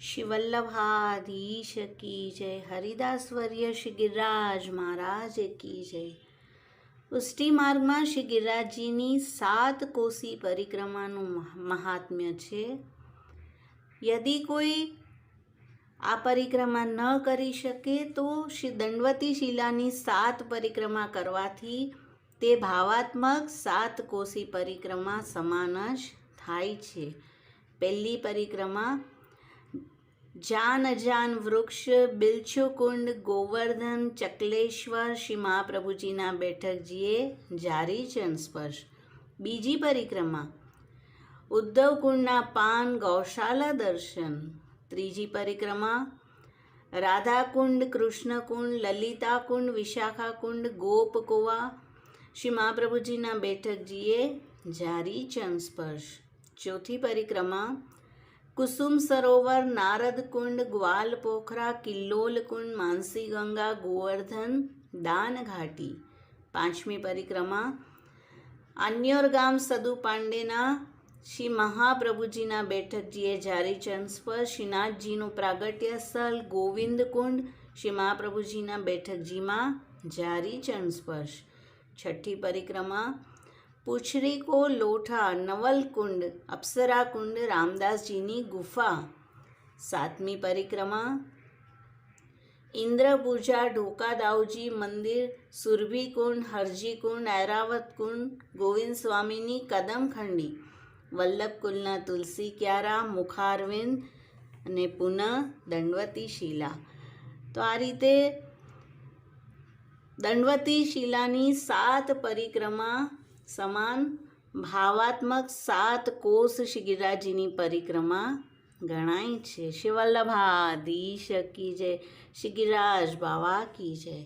श्री वल्लभाधीश की जय। हरिदास वर्य श्री गिरिराज महाराज की जय। પુષ્ટિ માર્ગમાં શ્રી ગિરિરાજજીની 7 કોસી પરિક્રમાનું મહાત્મ્ય છે. યદિ કોઈ આ પરિક્રમા ન કરી શકે તો શ્રી દંડવતી શિલાની 7 પરિક્રમા કરવાથી તે ભાવાત્મક 7 કોસી પરિક્રમા સમાન જ થાય છે. પહેલી પરિક્રમા જાન અજાન વૃક્ષ બિલછુકુંડ ગોવર્ધન ચકલેશ્વર શ્રી મહાપ્રભુજીના બેઠકજીએ જારી ચરણ સ્પર્શ. બીજી પરિક્રમા ઉદ્ધવકુંડના પાન ગૌશાલા દર્શન. ત્રીજી પરિક્રમા રાધાકુંડ કૃષ્ણકુંડ લલિતાકુંડ વિશાખાકુંડ ગોપકોવા શ્રી મહાપ્રભુજીના બેઠકજીએ જારી ચરણ સ્પર્શ. ચોથી પરિક્રમા કુસુમ સરોવર નારદ કુંડ ગ્વાલ પોખરા કિલ્લોલ કુંડ માનસી ગંગા ગોવર્ધન દાન ઘાટી. પાંચમી પરિક્રમા આન્યોર ગામ સદુ પાંડેના શ્રી મહાપ્રભુજીના બેઠકજીએ જારી ચરણ સ્પર્શ. શ્રીનાથજીનું પ્રાગટ્ય સ્થળ ગોવિંદ કુંડ શ્રી મહાપ્રભુજીના બેઠકજીમાં જારી ચરણ સ્પર્શ. છઠ્ઠી પરિક્રમા પૂછરી કો લોઠા નવલકુંડ અપ્સરાકુંડ રામદાસજીની ગુફા. સાતમી પરિક્રમા ઇન્દ્રપૂજા ઢોકાદાવજી મંદિર સુરભીકુંડ હરજીકુંડ ઐરાવત કુંડ ગોવિંદ સ્વામીની કદમખંડી વલ્લભકુલના તુલસી ક્યારા મુખારવિંદ અને પુનઃ દંડવતી શિલા. તો આ રીતે દંડવતી શિલાની 7 પરિક્રમા સમાન ભાવાત્મક 7 કોસ શ્રી ગિરિરાજજીની પરિક્રમા ગણાય છે. શ્રી વલ્લભાધીશ કી જય. શ્રી ગિરિરાજ બાવા કી જય.